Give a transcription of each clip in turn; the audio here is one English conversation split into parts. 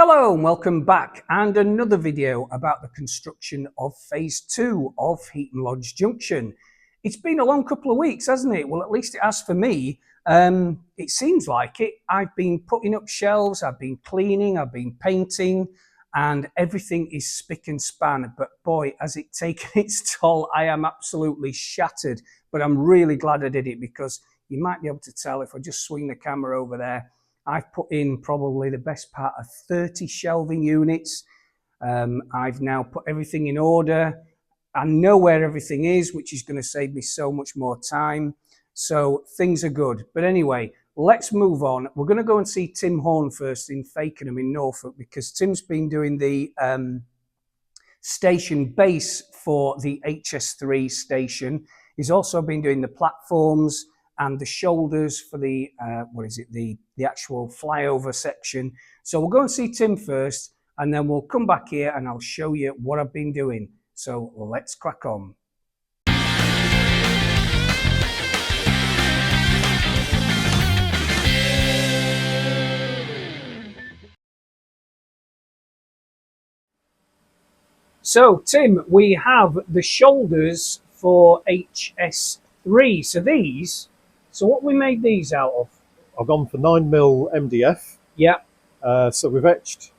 Hello and welcome back, and another video about the construction of phase 2 of Heaton Lodge Junction. It's been a long couple of weeks, hasn't it? Well, at least it has for me. It seems like it. I've been putting up shelves, I've been cleaning, I've been painting, and everything is spick and span. But boy, has it taken its toll. I am absolutely shattered, but I'm really glad I did it, because you might be able to tell if I just swing the camera over there. I've put in probably the best part of 30 shelving units. I've now put everything in order. I know where everything is, which is going to save me so much more time. So things are good. But anyway, let's move on. We're going to go and see Tim Horn first in Fakenham in Norfolk, because Tim's been doing the station base for the HS3 station. He's also been doing the platforms and the shoulders for the the actual flyover section. So we'll go and see Tim first, and then we'll come back here and I'll show you what I've been doing. So let's crack on. So Tim, we have the shoulders for HS3. So what we made these out of? I've gone for 9mm MDF. Yeah. So we've etched,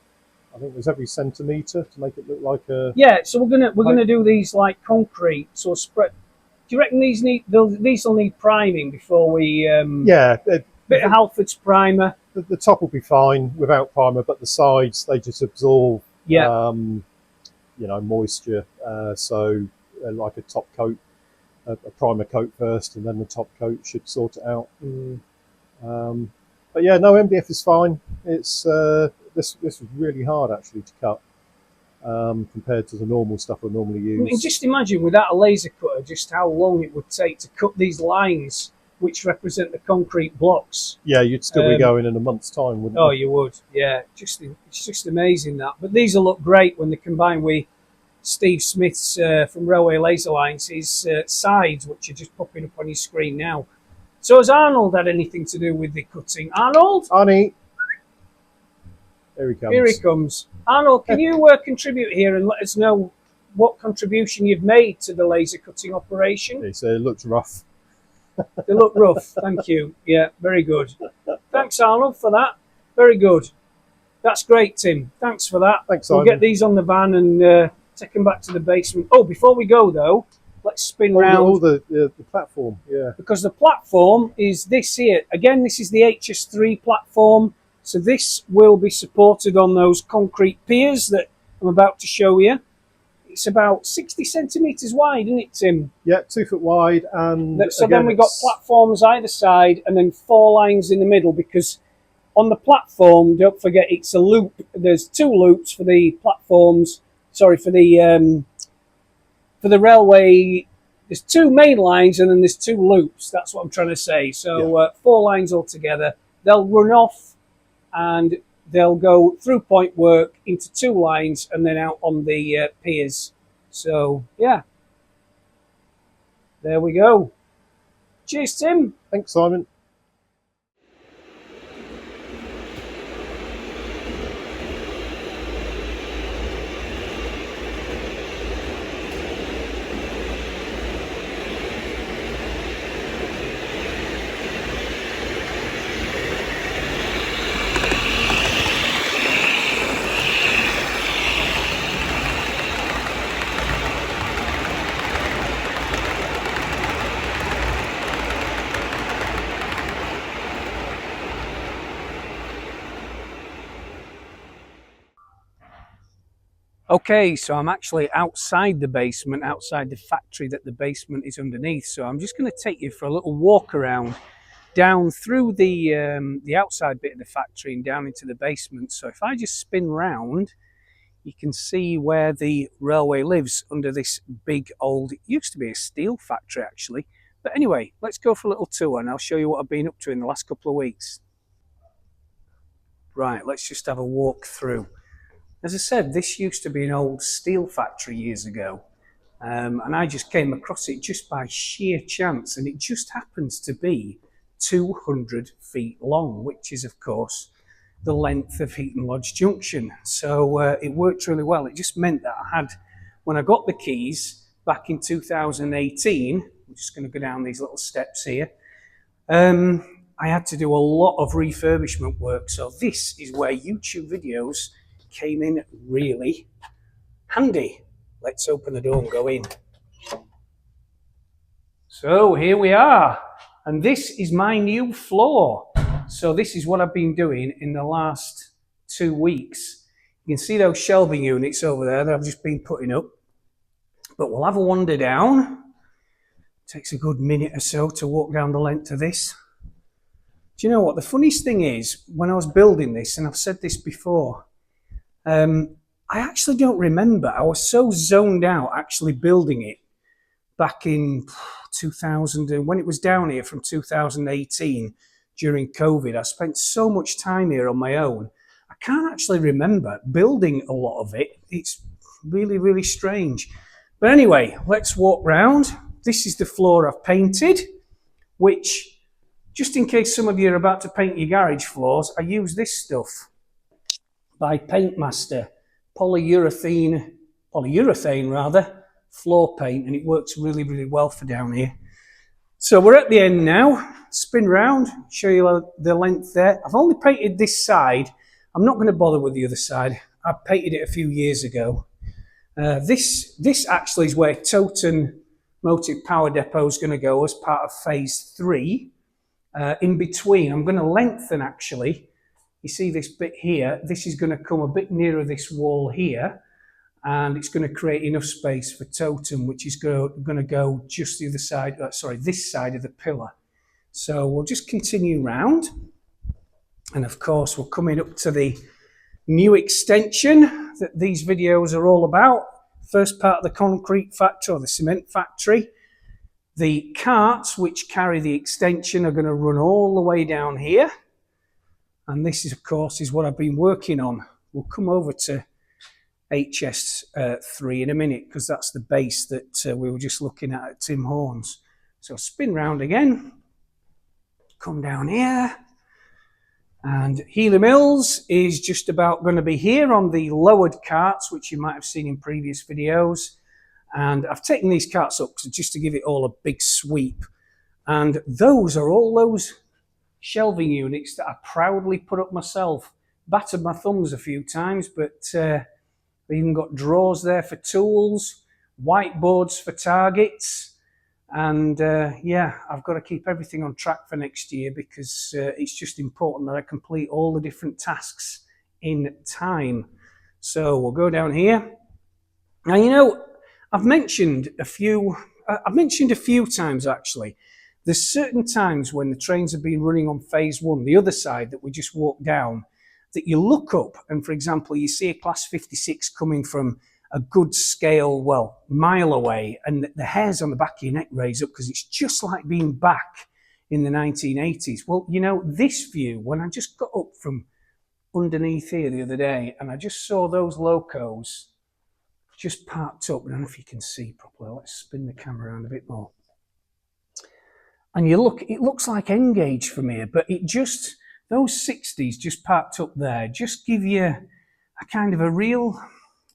I think there's every centimetre to make it look like a... Yeah, so we're gonna do these like concrete, so spread. Do you reckon these will need priming before we... Yeah. Bit of Halford's primer. The top will be fine without primer, but the sides, they just absorb, yeah. Moisture. So like a top coat, a primer coat first, and then the top coat should sort it out. But yeah, no, MDF is fine. It's this was really hard actually to cut compared to the normal stuff I normally use. I mean, just imagine without a laser cutter just how long it would take to cut these lines which represent the concrete blocks. Yeah, you'd still be going in a month's time, wouldn't you? Oh, you would. Yeah, it's just amazing that. But these will look great when they combine with Steve Smith's from Railway Laser Lines, his sides, which are just popping up on your screen now. So has Arnold had anything to do with the cutting? Arnold? Arnie. Here he comes. Here he comes. Arnold, can you contribute here and let us know what contribution you've made to the laser cutting operation? It looks rough. They look rough, thank you. Yeah, very good. Thanks, Arnold, for that. Very good. That's great, Tim. Thanks for that. Thanks, We'll Simon. get these on the van and take them back to the basement. Oh, before we go, though, let's spin round. The platform, yeah. Because the platform is this here. Again, this is the HS3 platform. So this will be supported on those concrete piers that I'm about to show you. It's about 60 centimetres wide, isn't it, Tim? Yeah, 2 foot wide. And so again, then we've got platforms either side and then 4 lines in the middle, because on the platform, don't forget, it's a loop. There's 2 loops for the platforms. Sorry, for the railway. There's 2 main lines and then there's 2 loops. That's what I'm trying to say. So yeah. 4 lines altogether. They'll run off and they'll go through point work into 2 lines and then out on the piers. So, yeah. There we go. Cheers, Tim. Thanks, Simon. Okay, so I'm actually outside the basement, outside the factory that the basement is underneath. So I'm just going to take you for a little walk around, down through the outside bit of the factory and down into the basement. So if I just spin round, you can see where the railway lives under this big old, it used to be a steel factory actually. But anyway, let's go for a little tour and I'll show you what I've been up to in the last couple of weeks. Right, let's just have a walk through. As I said, this used to be an old steel factory years ago, and I just came across it just by sheer chance, and it just happens to be 200 feet long, which is, of course, the length of Heaton Lodge Junction. So it worked really well. It just meant that I had, when I got the keys back in 2018, I'm just going to go down these little steps here, I had to do a lot of refurbishment work. So this is where YouTube videos came in really handy. Let's open the door and go in. So here we are, and this is my new floor. So this is what I've been doing in the last 2 weeks. You can see those shelving units over there that I've just been putting up. But we'll have a wander down. Takes a good minute or so to walk down the length of this. Do you know what? The funniest thing is, when I was building this, and I've said this before, I actually don't remember. I was so zoned out actually building it back in 2000, and when it was down here from 2018 during COVID. I spent so much time here on my own. I can't actually remember building a lot of it. It's really, really strange. But anyway, let's walk round. This is the floor I've painted, which, just in case some of you are about to paint your garage floors, I use this stuff by Paint Master, polyurethane floor paint, and it works really, really well for down here. So we're at the end now. Spin round, show you the length there. I've only painted this side. I'm not going to bother with the other side. I painted it a few years ago. This actually is where Toten Motive Power Depot is going to go as part of phase 3. In between, I'm going to lengthen actually. You see this bit here? This is going to come a bit nearer this wall here, and it's going to create enough space for Totem, which is going to go just the other side, this side of the pillar. So we'll just continue round. And of course, we're coming up to the new extension that these videos are all about. First part of the concrete factory, or the cement factory. The carts which carry the extension are going to run all the way down here. And this is, of course, is what I've been working on. We'll come over to HS3 in a minute, because that's the base that we were just looking at Tim Horn's. So spin round again, come down here, and Healy Mills is just about going to be here on the lowered carts, which you might have seen in previous videos. And I've taken these carts up just to give it all a big sweep. And those are all those shelving units that I proudly put up myself. Battered my thumbs a few times, but I've even got drawers there for tools, whiteboards for targets, and yeah, I've got to keep everything on track for next year, because it's just important that I complete all the different tasks in time. So we'll go down here. Now, you know, I've mentioned a few times actually, there's certain times when the trains have been running on phase 1, the other side that we just walked down, that you look up and, for example, you see a class 56 coming from a good scale, well, mile away, and the hairs on the back of your neck raise up, because it's just like being back in the 1980s. Well, you know, this view, when I just got up from underneath here the other day and I just saw those locos just parked up. I don't know if you can see properly. Let's spin the camera around a bit more. And you look, it looks like N-gauge from here, but it just, those 60s just parked up there, just give you a kind of a real,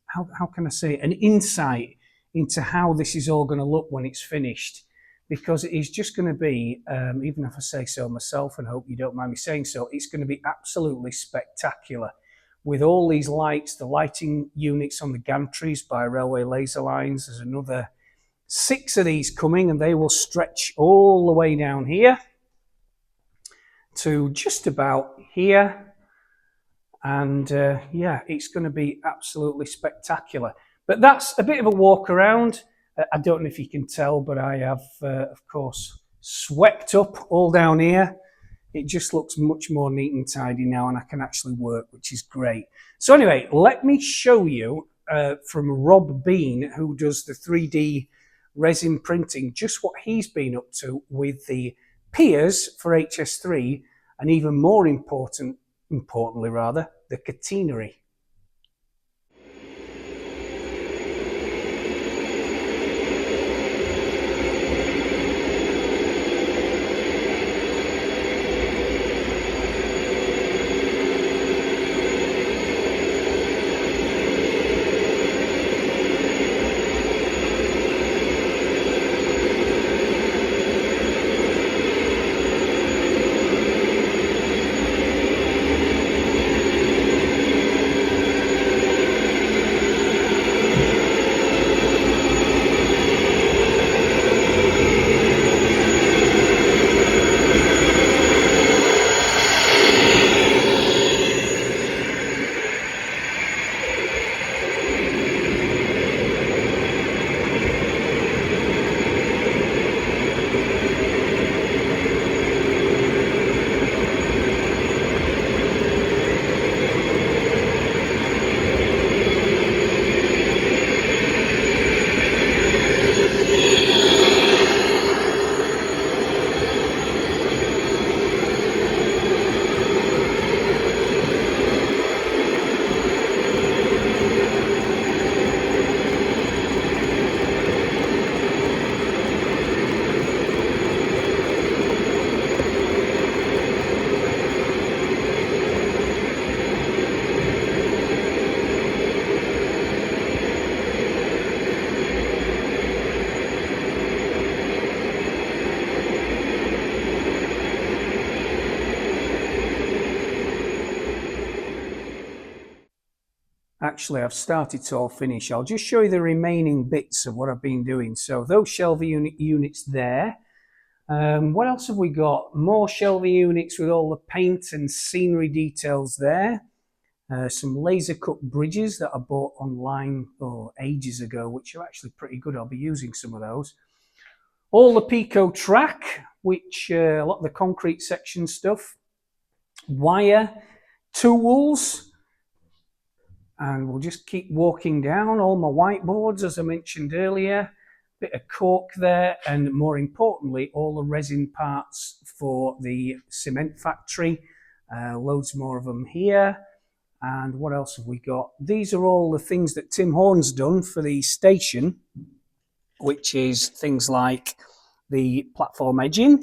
how can I say it, an insight into how this is all going to look when it's finished. Because it is just going to be, even if I say so myself, and I hope you don't mind me saying so, it's going to be absolutely spectacular. With all these lights, the lighting units on the gantries by Railway Laser Lines, there's another 6 of these coming, and they will stretch all the way down here to just about here. And yeah, it's going to be absolutely spectacular. But that's a bit of a walk around. I don't know if you can tell, but I have, of course, swept up all down here. It just looks much more neat and tidy now, and I can actually work, which is great. So anyway, let me show you from Rob Bean, who does the 3D resin printing, just what he's been up to with the Piers for HS3, and even more importantly, the Catenary. actually I've started to all finish. I'll just show you the remaining bits of what I've been doing. So those shelving units there. What else have we got? More shelving units with all the paint and scenery details there. Some laser cut bridges that I bought online ages ago, which are actually pretty good. I'll be using some of those. All the Pico track, which a lot of the concrete section stuff. Wire, tools, and we'll just keep walking down. All my whiteboards, as I mentioned earlier. Bit of cork there, and more importantly, all the resin parts for the cement factory. Loads more of them here. And what else have we got? These are all the things that Tim Horn's done for the station, which is things like the platform edging.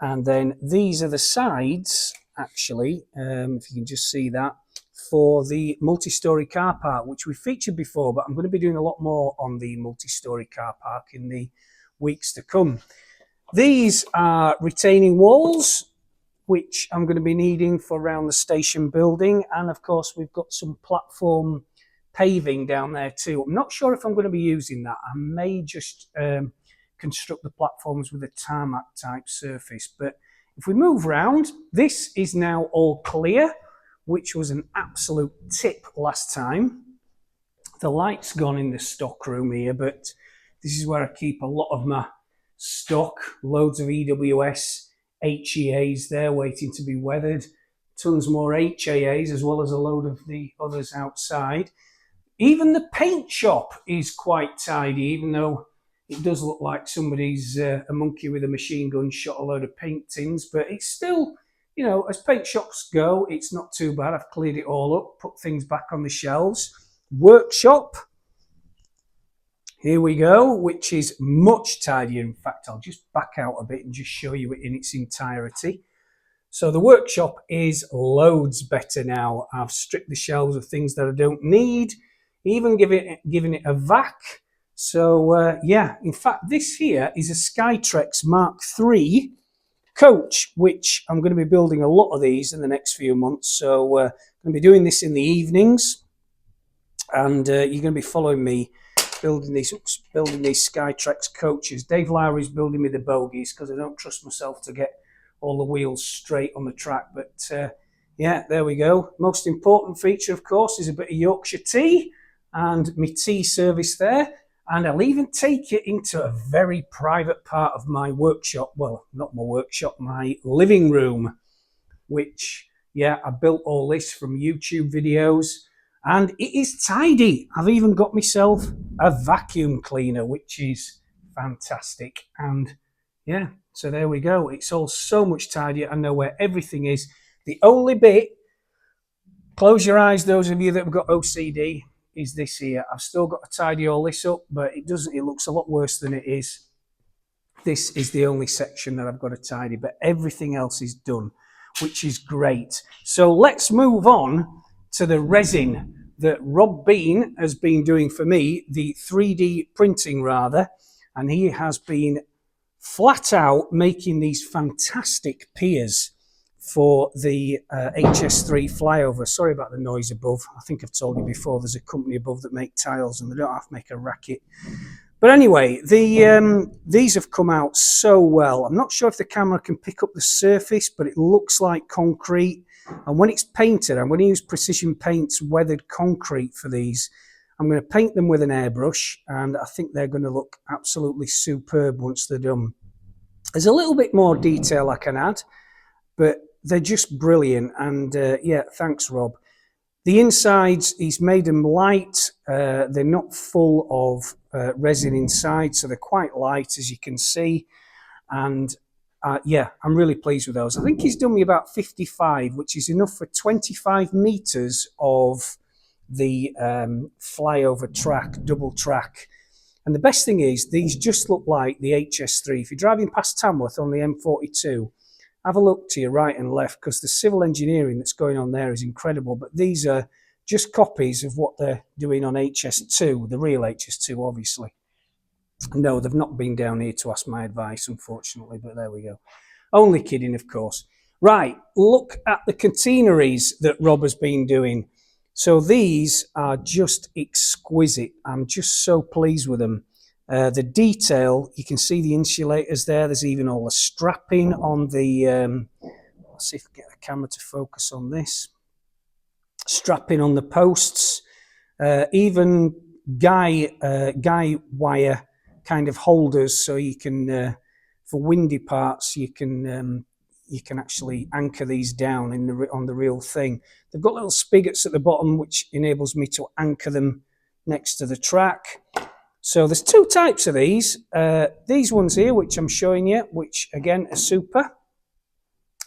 And then these are the sides, actually, if you can just see that, for the multi-storey car park, which we featured before, but I'm going to be doing a lot more on the multi-storey car park in the weeks to come. These are retaining walls, which I'm going to be needing for around the station building. And of course, we've got some platform paving down there too. I'm not sure if I'm going to be using that. I may just construct the platforms with a tarmac type surface. But if we move around, this is now all clear, which was an absolute tip last time. The light's gone in the stock room here, but this is where I keep a lot of my stock, loads of EWS HEAs there waiting to be weathered, tons more HAAs as well as a load of the others outside. Even the paint shop is quite tidy, even though it does look like somebody's a monkey with a machine gun shot a load of paint tins, but it's still, you know, as paint shops go, it's not too bad. I've cleared it all up, put things back on the shelves. Workshop, here we go, which is much tidier. In fact, I'll just back out a bit and just show you it in its entirety. So the workshop is loads better now. I've stripped the shelves of things that I don't need, even giving it a vac. So yeah, in fact, this here is a Skytrex Mark III coach, which I'm going to be building a lot of these in the next few months. So I'm going to be doing this in the evenings, and you're going to be following me building these Skytrex coaches. Dave Lowry's building me the bogies because I don't trust myself to get all the wheels straight on the track. But yeah, there we go. Most important feature, of course, is a bit of Yorkshire tea and my tea service there. And I'll even take it into a very private part of my workshop. Well, not my workshop, my living room, which, yeah, I built all this from YouTube videos. And it is tidy. I've even got myself a vacuum cleaner, which is fantastic. And yeah, so there we go. It's all so much tidier. I know where everything is. The only bit, close your eyes, those of you that have got OCD, is this here. I've still got to tidy all this up, but it looks a lot worse than it is. This is the only section that I've got to tidy, but everything else is done, which is great. So let's move on to the resin that Rob Bean has been doing for me, the 3D printing rather, and he has been flat out making these fantastic piers for the HS3 flyover. Sorry about the noise above. I think I've told you before, there's a company above that make tiles and they don't have to make a racket. But anyway, these have come out so well. I'm not sure if the camera can pick up the surface, but it looks like concrete. And when it's painted, I'm going to use Precision Paint's weathered concrete for these. I'm going to paint them with an airbrush, and I think they're going to look absolutely superb once they're done. There's a little bit more detail I can add, but they're just brilliant. And yeah, thanks, Rob. The insides, he's made them light. They're not full of resin inside, so they're quite light, as you can see. And yeah, I'm really pleased with those. I think he's done me about 55, which is enough for 25 meters of the flyover track, double track. And the best thing is, these just look like the HS3. If you're driving past Tamworth on the M42, have a look to your right and left, because the civil engineering that's going on there is incredible. But these are just copies of what they're doing on HS2, the real HS2, obviously. No, they've not been down here to ask my advice, unfortunately, but there we go. Only kidding, of course. Right, look at the catenaries that Rob has been doing. So these are just exquisite. I'm just so pleased with them. The detail, you can see the insulators there. There's even all the strapping on the, let's see if I can get the camera to focus on this. Strapping on the posts, even guy wire kind of holders, so you can, for windy parts, you can actually anchor these down on the real thing. They've got little spigots at the bottom, which enables me to anchor them next to the track. So there's two types of these. These ones here, which I'm showing you, which again are super.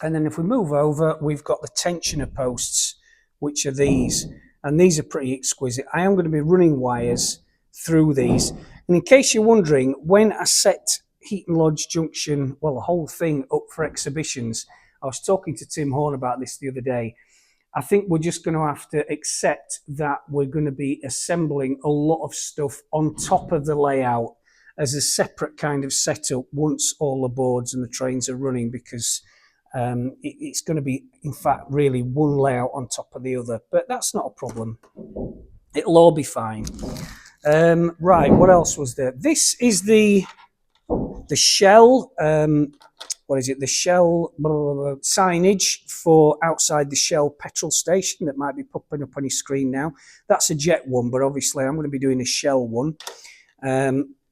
And then if we move over, we've got the tensioner posts, which are these. And these are pretty exquisite. I am going to be running wires through these. And in case you're wondering, when I set Heaton Lodge Junction, well, the whole thing up for exhibitions, I was talking to Tim Horn about this the other day. I think we're just going to have to accept that we're going to be assembling a lot of stuff on top of the layout as a separate kind of setup once all the boards and the trains are running, because it's going to be, in fact, really one layout on top of the other. But that's not a problem. It'll all be fine. Right, what else was there? This is the Shell, what is it? The Shell signage for outside the Shell petrol station that might be popping up on your screen now. That's a Jet one, but obviously I'm going to be doing a Shell one.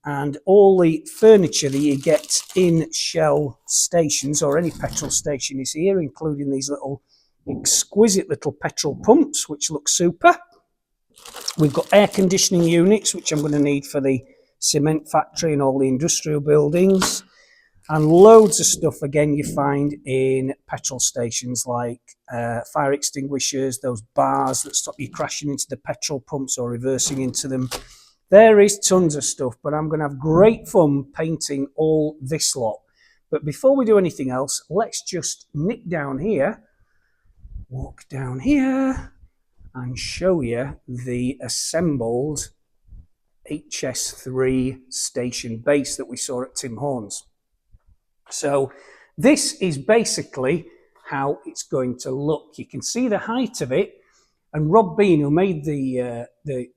And all the furniture that you get in Shell stations or any petrol station is here, including these little exquisite little petrol pumps, which look super. We've got air conditioning units, which I'm going to need for the cement factory and all the industrial buildings, and loads of stuff again you find in petrol stations, like fire extinguishers, those bars that stop you crashing into the petrol pumps or reversing into them. There is tons of stuff, but I'm going to have great fun painting all this lot. But before we do anything else, let's just nick down here, walk down here, and show you the assembled HS3 station base that we saw at Tim Horn's. So this is basically how it's going to look. You can see the height of it, and Rob Bean, who made the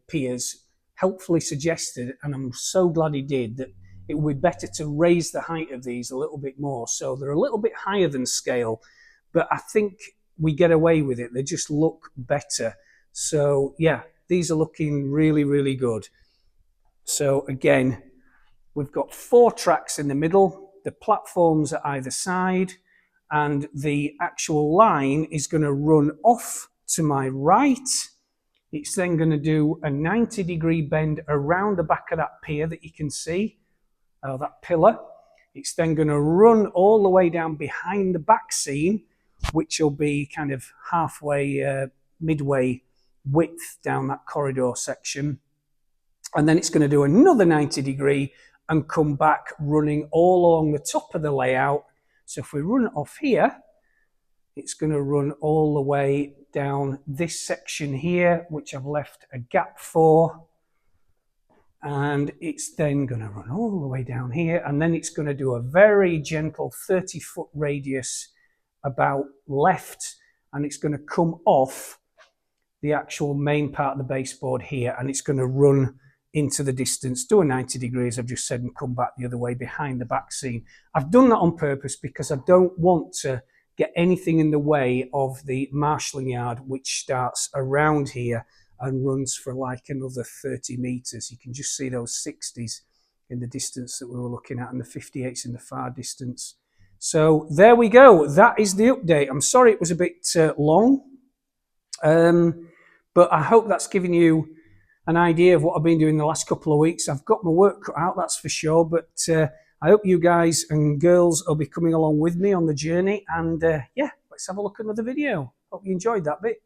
Piers, helpfully suggested, and I'm so glad he did, that it would be better to raise the height of these a little bit more. So they're a little bit higher than scale, but I think we get away with it. They just look better. So yeah, these are looking really, really good. So again, we've got 4 tracks in the middle, the platforms at either side, and the actual line is going to run off to my right. It's then going to do a 90-degree bend around the back of that pier that you can see, that pillar. It's then going to run all the way down behind the back seam, which will be kind of halfway, midway width down that corridor section. And then it's going to do another 90-degree and come back running all along the top of the layout. So if we run it off here, it's going to run all the way down this section here, which I've left a gap for. And it's then going to run all the way down here. And then it's going to do a very gentle 30-foot radius about left. And it's going to come off the actual main part of the baseboard here. And it's going to run into the distance, do a 90 degrees, I've just said, and come back the other way behind the back seam. I've done that on purpose because I don't want to get anything in the way of the marshalling yard, which starts around here and runs for like another 30 meters. You can just see those 60s in the distance that we were looking at, and the 58s in the far distance. So there we go. That is the update. I'm sorry it was a bit long, but I hope that's given you an idea of what I've been doing the last couple of weeks. I've got my work cut out, that's for sure, but I hope you guys and girls will be coming along with me on the journey. And yeah, let's have a look at another video. Hope you enjoyed that bit.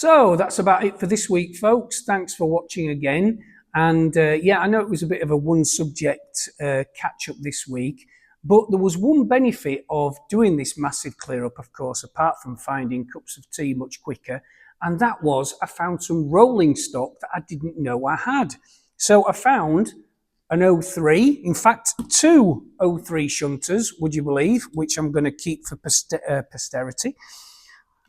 So that's about it for this week, folks. Thanks for watching again. And yeah, I know it was a bit of a one subject catch up this week, but there was one benefit of doing this massive clear up, of course, apart from finding cups of tea much quicker. And that was I found some rolling stock that I didn't know I had. So I found an 03, in fact, two 03 shunters, would you believe, which I'm going to keep for posterity.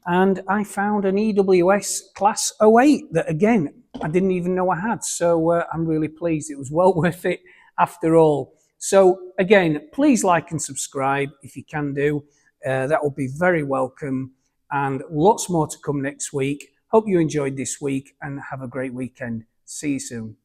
And I found an EWS class 08 that, again, I didn't even know I had. So I'm really pleased. It was well worth it after all. So again, please like and subscribe if you can do. That will be very welcome. And lots more to come next week. Hope you enjoyed this week and have a great weekend. See you soon.